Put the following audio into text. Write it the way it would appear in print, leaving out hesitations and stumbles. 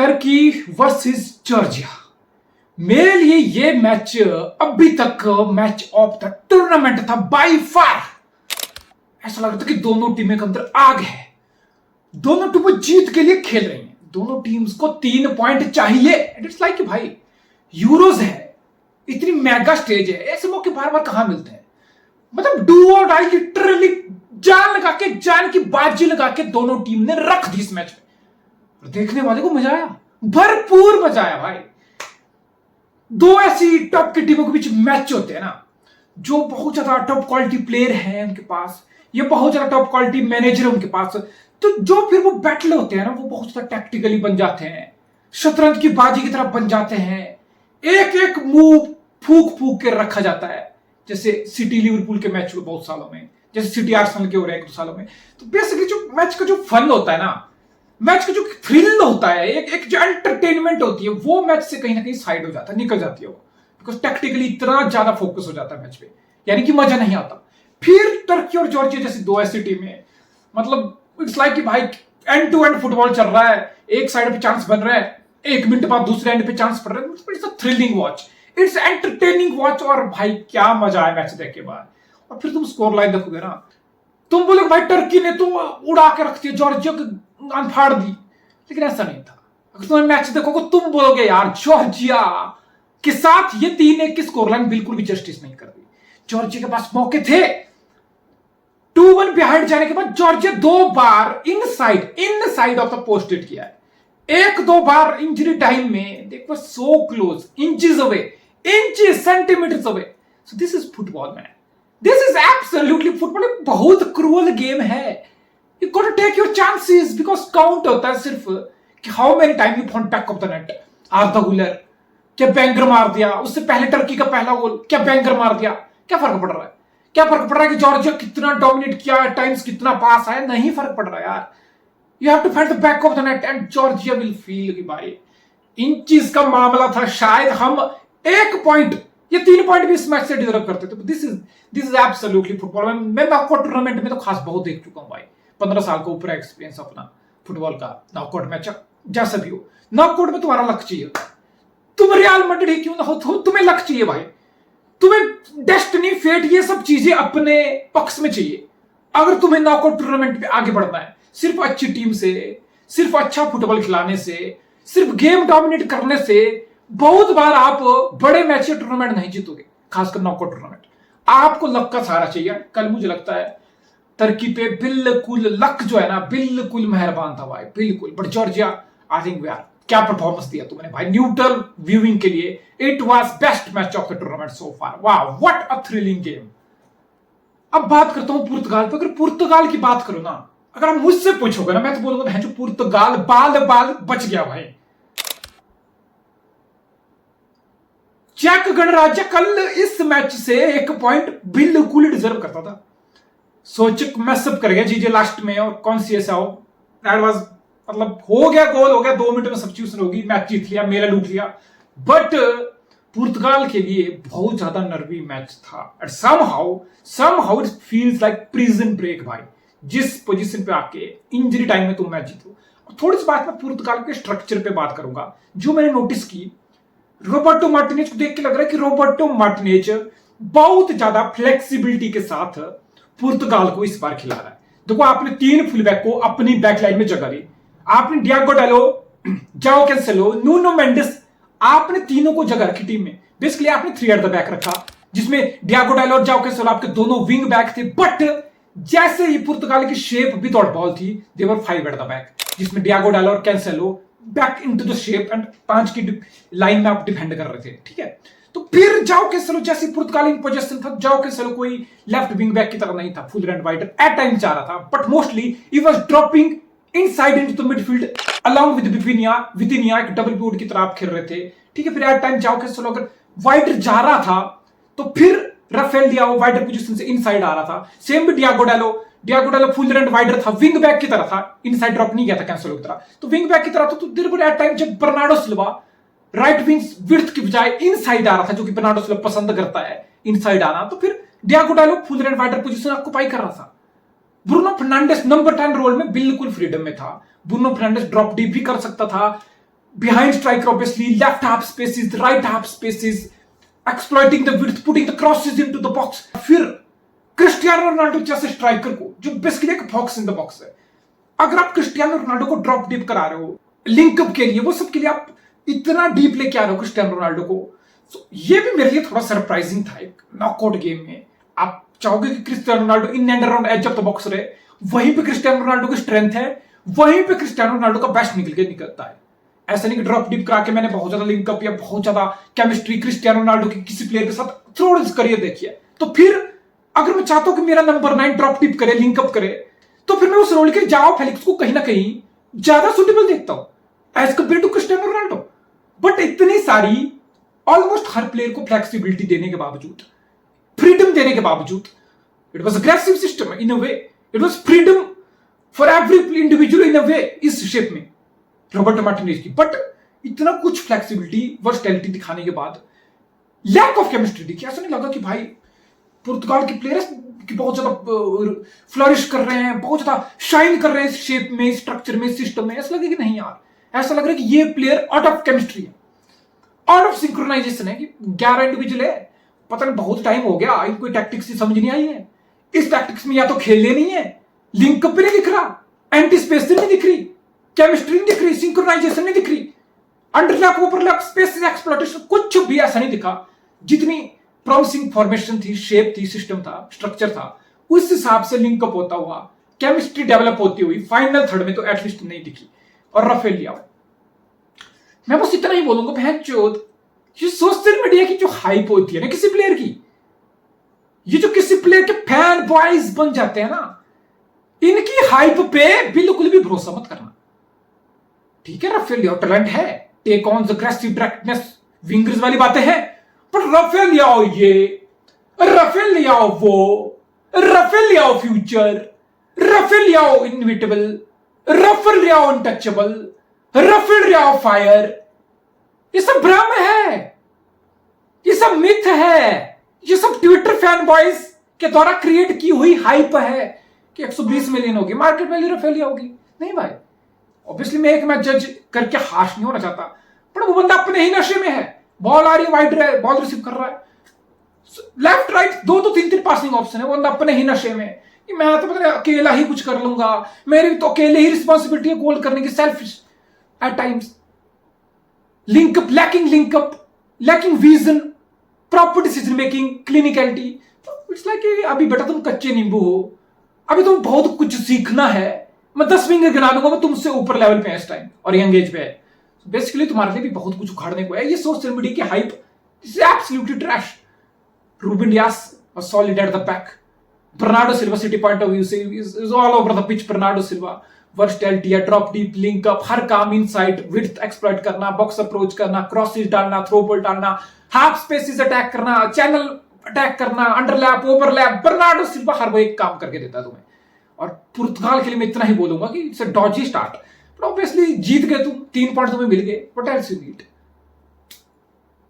Turkey versus Georgia. मेरे लिए ये मैच अभी तक मैच ऑफ द टूर्नामेंट था बाय फार। ऐसा लग रहा था कि दोनों टीमें के अंदर आग है, दोनों टीमें जीत के लिए खेल रही हैं, दोनों टीम्स को 3 पॉइंट चाहिए। इट्स लाइक भाई यूरोज है, इतनी मेगा स्टेज है, ऐसे मौके बार बार कहां मिलते हैं। मतलब डू और डाई, लिटरली जान लगा के, जान की बाजी लगा के दोनों टीम ने रख दी इस मैच में। देखने वाले को मजा आया, भरपूर मजा आया भाई। दो ऐसी टॉप की टीमों के बीच मैच होते हैं ना, जो बहुत ज्यादा टॉप क्वालिटी प्लेयर है उनके पास, ये बहुत ज्यादा टॉप क्वालिटी मैनेजर है उनके पास, तो जो फिर वो बैटल होते हैं ना, वो बहुत ज्यादा टैक्टिकली बन जाते हैं, शतरंज की बाजी की तरफ बन जाते हैं। एक एक मूव फूक फूक के रखा जाता है, जैसे सिटी लिवरपूल के मैच हुए बहुत सालों में, जैसे सिटी आर्सेनल के हो रहे हैं 1-2 सालों में। तो बेसिकली जो मैच का जो फन होता है ना, मैच का जो थ्रिल होता है, एक जो एंटरटेनमेंट होती है, वो मैच से कहीं ना कहीं साइड हो जाता है, निकल जाती है वो, बिकॉज टैक्टिकली इतना ज्यादा फोकस हो जाता है मैच पे, यानी कि मजा नहीं आता। फिर टर्की और जॉर्जिया जैसी दो ऐसी टीमें, मतलब इट्स लाइक कि भाई एंड टू एंड फुटबॉल चल रहा है, एक साइड पे चांस बन रहा है, 1 मिनट बाद दूसरे एंड पे चांस पड़ रहा है। It's a thrilling watch, it's entertaining watch, और भाई क्या मजा आया मैच देख के बाद। और फिर तुम स्कोर लाइन देखोगे ना, तुम बोलोगे भाई टर्की ने तो उड़ा के रख दिया, जॉर्जिया को फाड़ दी, लेकिन ऐसा नहीं था। अगर तुम्हें मैच देखोगे तुम बोलोगे यार जॉर्जिया के साथ ये 3-1 की स्कोर लाइन बिल्कुल भी जस्टिस नहीं कर दी। जॉर्जिया के पास मौके थे, 2-1 बिहाइंड जाने के बाद जॉर्जिया 2 बार inside of the post hit किया है। 1-2 बार इंजरी टाइम में they were so close, inches away, inches centimetres away. So this is football man, this is absolutely football. एक बहुत क्रूअल गेम है, you got to take your chances, because count होता है सिर्फ कि how many time you found back of the net. Arda Guler क्या banger मार दिया, उससे पहले टर्की का पहला गोल क्या बैंगर मार दिया, क्या फर्क पड़ रहा है? क्या फर्क पड़ रहा है कि जॉर्जिया कितना डोमिनेट किया, टाइम्स कितना पास आया? नहीं फर्क पड़ रहा यार। You have to find the back of the net and Georgia will feel कि भाई इंचेस का मामला था, शायद हम 1 पॉइंट या 3 पॉइंट भी इस मैच से डिजर्व करते थे। This is absolutely football. मैं नॉकआउट टूर्नामेंट में तो खास बहुत देख चुका हूं भाई, 15 साल का ऊपर एक्सपीरियंस अपना फुटबॉल का। नॉकआउट मैच जैसा भी हो, नॉकआउट में तुम्हारा लक चाहिए। तुम रियल मैड्रिड ही क्यों ना हो, तुम्हें लक चाहिए भाई, तुम्हें डेस्टिनी, फेट, ये सब चीजें अपने पक्ष में चाहिए। अगर तुम्हें नॉकआउट टूर्नामेंट पे आगे बढ़ना है, सिर्फ अच्छी टीम से, सिर्फ अच्छा फुटबॉल खिलाने से, सिर्फ गेम डोमिनेट करने से बहुत बार आप बड़े मैच या टूर्नामेंट नहीं जीतोगे, खासकर नॉकआउट टूर्नामेंट। आपको लक का सहारा चाहिए। कल मुझे लगता है टर्की पे बिल्कुल लक जो है ना, बिल्कुल मेहरबान था भाई, बिल्कुल। बट जॉर्जिया, आई थिंक यार क्या परफॉर्मेंस दिया तुमने भाई, न्यूट्रल व्यूइंग के लिए it was best match of the tournament so far. वाह, व्हाट अ थ्रिलिंग गेम। अब बात करता हूं पुर्तगाल पे। अगर पुर्तगाल की बात करो ना, अगर आप मुझसे पूछोगे ना, मैं तो बोलूंगा जो पुर्तगाल बाल बच गया भाई। चेक गणराज्य कल इस मैच से 1 पॉइंट बिल्कुल डिजर्व करता था। सोच मैसअप कर गया जीजे लास्ट में, और कौन सी ऐसा हो, दैट वाज, मतलब हो गया, गोल हो गया, 2 मिनट में सब्स्टिट्यूशन होगी, मैच जीत लिया, मेला लूट लिया। बट पुर्तगाल के लिए बहुत ज्यादा नर्वी मैच था, and somehow it feels like prison break भाई। जिस पोजीशन पे आके इंजरी टाइम में तुम मैच जीतो। थोड़ी सी बात मैं पुर्तगाल के स्ट्रक्चर पे बात करूंगा, जो मैंने नोटिस की। रोबर्टो मार्टिनेज को देख के लग रहा है कि रोबर्टो मार्टिनेज बहुत ज्यादा फ्लेक्सिबिलिटी के साथ पुर्तगाल को इस बार खिला रहा है। देखो, आपने 3 फुलबैक को अपनी बैकलाइन में जगह दी, आपने डियागो डालो, जाओ कैंसेलो, नूनो मेंडिस, आपने तीनों को जगह रखी टीम में। बेसिकली आपने 3 एट द बैक रखा, जिसमें डियागो डालो और जाओ कैंसेलो आपके दोनों विंग बैक थे। बट जैसे ही पुर्तगाल की शेप भी डॉट बॉल थी, दे वर 5 एट द बैक, जिसमें डियागो डालो और Cancelo back into the shape and 5 की लाइन में आप डिफेंड कर रहे थे, ठीक है। तो फिर जाओ कैंसेलो जैसे पुर्तगाल इन पोजीशन था, जाओ कैंसेलो कोई लेफ्ट विंग बैक की तरह नहीं था, full and wider at time चाह रहा था, but mostly he was dropping inside into the midfield along with Vitinha, एक डबल पिवोट की तरह आप खेल रहे थे, ठीक है। फिर एट टाइम जाओ कैंसेलो अगर वाइडर जा रहा था, तो फिर राफेल लियाओ वाइडर पोजीशन से इनसाइड आ रहा था। सेम भी डियागो डालो फुल एंड वाइडर था, विंग बैक की तरह था, इनसाइड ड्रॉप नहीं गया था कैंसेलो की तरह, तो विंग बैक की तरह था। तो देयर एट टाइम जब Bernardo Silva right wing width की बजाय इनसाइड आ रहा था, जो कि बर्नार्डो सिल्वा पसंद करता है इनसाइड आना, तो फिर डियागो डालो full and wider position occupy कर रहा था। ब्रूनो फर्नांडिस नंबर 10 रोल में बिल्कुल फ्रीडम में था। ब्रूनो फर्नांडिस ड्रॉप डीप भी कर सकता था, behind striker obviously, left half spaces, right half spaces, exploiting the width, putting the crosses into the box. फिर क्रिस्टियानो रोनाल्डो जैसे स्ट्राइकर को, जो बेसिकली एक फॉक्स इन द बॉक्स है, अगर आप क्रिस्टियानो रोनाल्डो को ड्रॉप डीप करा रहे हो लिंकअप के लिए, वो सब के लिए आप इतना डीप लेके आ रहे हो क्रिस्टियानो रोनाल्डो को, so, ये भी मेरे लिए थोड़ा सरप्राइजिंग था। एक नॉकआउट गेम में आप चाहोगे कि Cristiano Ronaldo in and around edge of the box रहे, वहीं पे क्रिस्टियानो रोनाल्डो की स्ट्रेंथ है, वहीं पे क्रिस्टियानो रोनाल्डो का बेस्ट निकलता है। ऐसा नहीं कि ड्रॉप डीप करा के मैंने बहुत ज्यादा लिंकअप या बहुत ज्यादा केमिस्ट्री क्रिस्टियानो रोनाल्डो की किसी प्लेयर के साथ थ्रू इज करियर देखी है। तो फिर अगर मैं चाहता हूं कि मेरा नंबर 9 ड्रॉप डीप करे, लिंकअप करे, तो फिर मैं उस रोल के जाओ फेलिक्स को कहीं ना कहीं ज्यादा सुटेबल देखता हूं as compare to Cristiano Ronaldo. But इतनी सारी ऑलमोस्ट हर प्लेयर को फ्लेक्सिबिलिटी देने के बावजूद, फ्रीडम देने के बावजूद, it was aggressive system in a way, it was freedom for every individual in a way इस शेप में रॉबर्टो मार्टिनेज की। बट इतना कुछ फ्लेक्सिबिलिटी, वर्सटैलिटी दिखाने के बाद लैक ऑफ केमिस्ट्री दिखी। ऐसा नहीं लगा कि भाई पुर्तगाल के प्लेयर्स की बहुत ज्यादा फ्लरिश कर रहे हैं, बहुत ज्यादा शाइन कर रहे हैं इस शेप में, स्ट्रक्चर में, सिस्टम में। ऐसा लगे कि नहीं यार, ऐसा लग रहा है कि ये प्लेयर आउट ऑफ केमिस्ट्री है, आउट ऑफ सिंक्रोनाइजेशन है, कि 11 इंडिविजुअल है, पता नहीं बहुत टाइम हो गया इनको टैक्टिक्स ही समझ नहीं आई है। इस टैक्टिक्स में या तो खेलने नहीं है, लिंकअप भी नहीं दिख रहा, एंटीस्पेसिंग नहीं दिख रही, केमिस्ट्री नहीं दिख रही, सिंक्रोनाइजेशन नहीं दिख रही, अंडरलैप ओवरलैप स्पेस एक्सप्लॉइटेशन, कुछ भी ऐसा नहीं दिखा। जितनी प्रॉमिसिंग फॉर्मेशन थी, शेप थी, सिस्टम था, स्ट्रक्चर था, उस हिसाब से लिंकअप होता हुआ, केमिस्ट्री डेवलप होती हुई फाइनल थर्ड में तो एटलीस्ट नहीं दिखी। और राफेल लियाओ, मैं बस इतना ही बोलूंगा, बहनचोद, ये सोशल मीडिया की जो हाइप होती है ना किसी प्लेयर की, ये जो किसी प्लेयर के फैन बॉयज बन जाते हैं ना, इनकी हाइप पे बिल्कुल भी भरोसा मत करना। ठीक है, राफेल लियाओ टैलेंट है, take on the aggressive directness, wingers वाली बातें हैं, पर राफेल लियाओ ये, राफेल लियाओ वो, राफेल लियाओ फ्यूचर, राफेल लियाओ इनविटेबल, राफेल लियाओ अनटचेबल, राफेल लियाओ फायर, ये सब भ्रम है, ये सब मिथ है, ये सब ट्विटर फैन बॉयज के द्वारा क्रिएट की हुई हाइप है कि 120 मिलियन होगी मार्केट वैल्यू राफेल लियाओ की। नहीं भाई, ऑब्वियसली मैं एक मैच जज करके हाश नहीं होना चाहता, पर वो बंदा अपने ही नशे में है। बॉल आ रही है, वाइड बॉल रिसीव कर रहा है, लेफ्ट राइट 2-3 पासिंग ऑप्शन है, वो बंदा अपने ही नशे में कि मैं तो पता नहीं अकेला ही कुछ कर लूंगा, मेरी तो अकेले ही रिस्पॉन्सिबिलिटी है गोल करने की, selfish at times, link up, lacking vision, proper decision making, clinicality. It's like अभी बेटा तुम कच्चे नींबू हो, अभी तुम बहुत कुछ सीखना है, मैं 10 फिंगर गिना दूंगा, मैं तुमसे ऊपर लेवल पे है इस टाइम और यंग एज पे है। बेसिकली तुम्हारे लिए भी बहुत कुछ उखाड़ने को है। ये सोशल मीडिया की hype is absolutely trash. Ruben Dias was solid at the back, Bernardo Silva City point of view से is all over the pitch. Bernardo Silva versatility, drop deep, link up, हर काम इनसाइड, विड्थ एक्सप्लॉइट करना, box approach करना, crosses डालना, throw ball डालना, half spaces attack करना, channel attack करना, underlap, overlap, Bernardo Silva हर वो एक काम करके देता है तुम्हें। और पुर्तगाल के लिए मैं इतना ही बोलूंगा कि it's a dodgy start, but obviously जीत गए तुम, 3 पॉइंट तुम्हें मिल गए, व्हाट एल्स यू नीड।